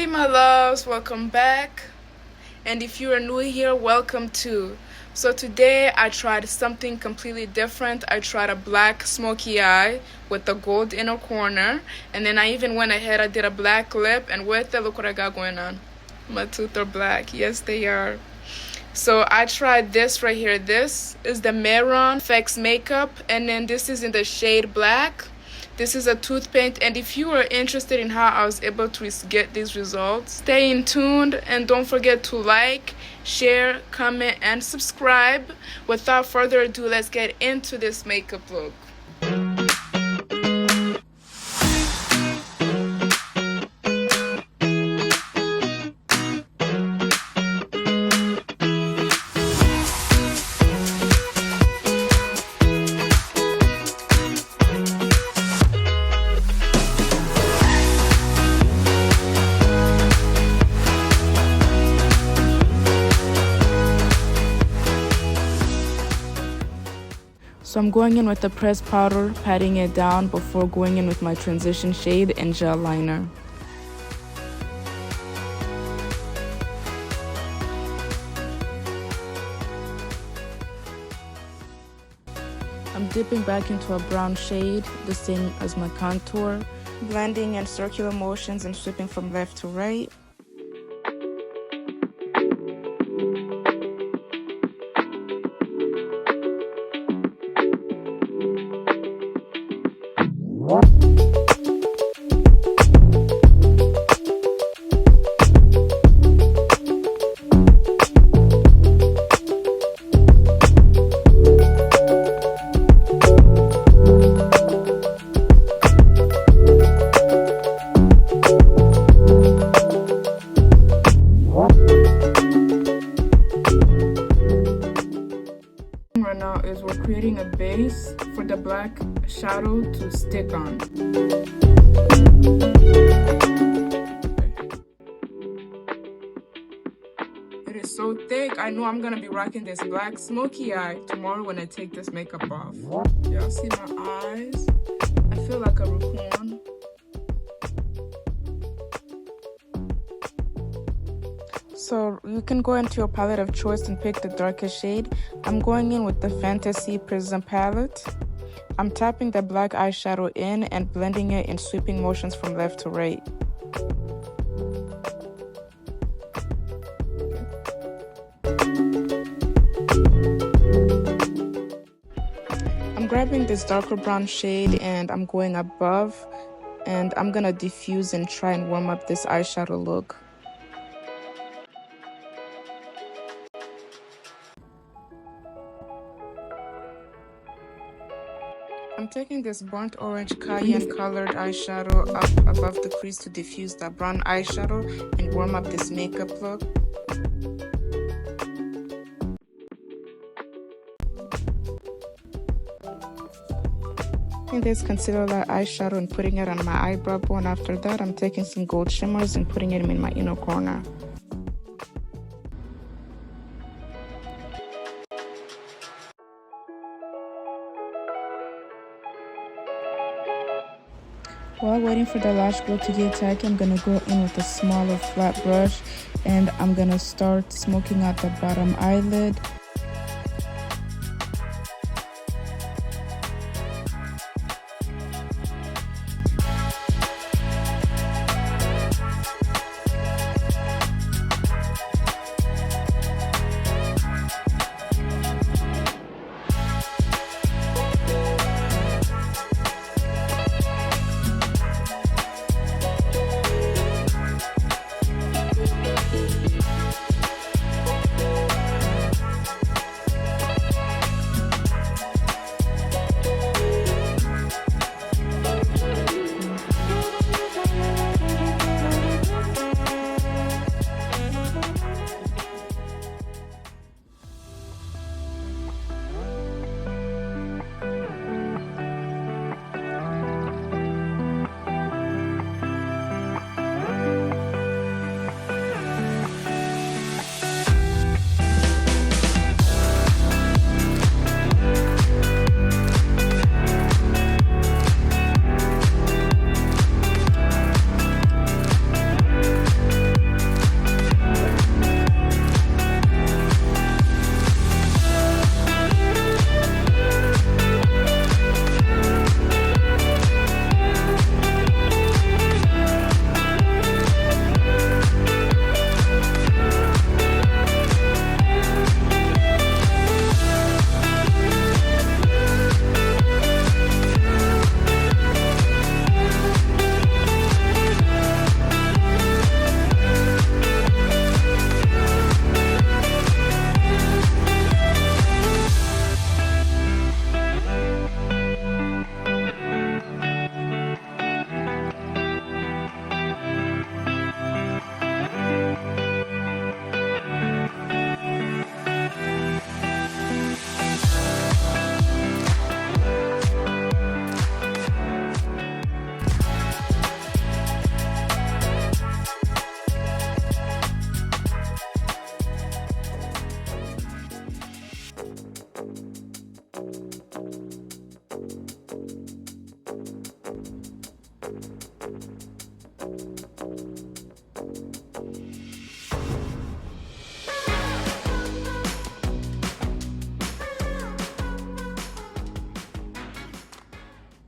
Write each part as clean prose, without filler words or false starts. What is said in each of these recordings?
Hey my loves, welcome back. And if you are new here, welcome too. So today I tried something completely different. I tried a black smoky eye with the gold inner corner. And then I even went ahead, I did a black lip. And with it, look what I got going on. My teeth are black. Yes, they are. So I tried this right here. This is the Meron FX makeup. And then this is in the shade black. This is a tooth paint, and if you are interested in how I was able to get these results, stay in tuned and don't forget to like, share, comment, and subscribe. Without further ado, let's get into this makeup look. So I'm going in with the pressed powder, patting it down before going in with my transition shade and gel liner. I'm dipping back into a brown shade, the same as my contour, blending in circular motions and sweeping from left to right. Right now is we're creating a base for the black shadow to stick on. It is so thick. I know I'm gonna be rocking this black smoky eye tomorrow when I take this makeup off. Y'all see my eyes? I feel like a raccoon. So you can go into your palette of choice and pick the darkest shade. I'm going in with the Fantasy Prism palette. I'm tapping the black eyeshadow in and blending it in sweeping motions from left to right. I'm grabbing this darker brown shade and I'm going above, and I'm gonna diffuse and try and warm up this eyeshadow look. I'm taking this burnt orange cayenne colored eyeshadow up above the crease to diffuse that brown eyeshadow and warm up this makeup look. Taking this concealer light eyeshadow and putting it on my eyebrow bone. After that, I'm taking some gold shimmers and putting it in my inner corner. While waiting for the lash glue to get tacky, I'm going to go in with a smaller flat brush and I'm going to start smoking out the bottom eyelid.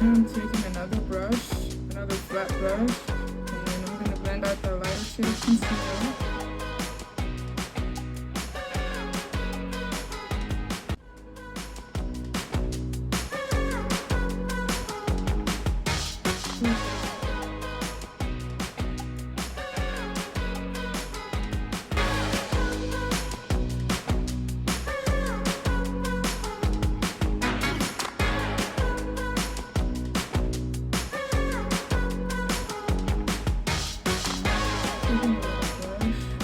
I'm taking another brush, another flat brush, and then I'm going to blend out the lighter shade of concealer. Taking another brush.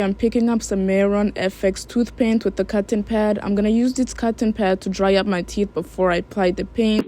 I'm picking up some Maron FX tooth paint with the cotton pad. I'm gonna use this cotton pad to dry up my teeth before I apply the paint.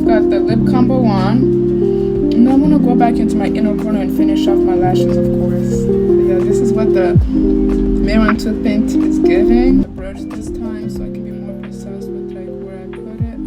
Got the lip combo on. And I'm gonna go back into my inner corner and finish off my lashes, of course. But yeah, this is what the Maron tooth paint is giving. The brush this time so I can be more precise with like where I put it.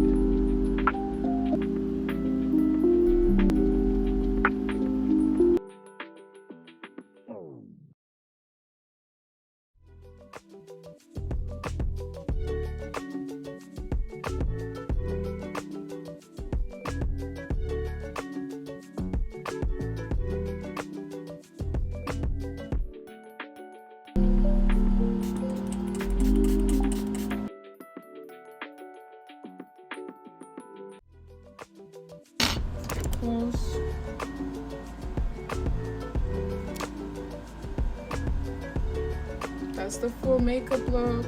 Close. That's the full makeup look.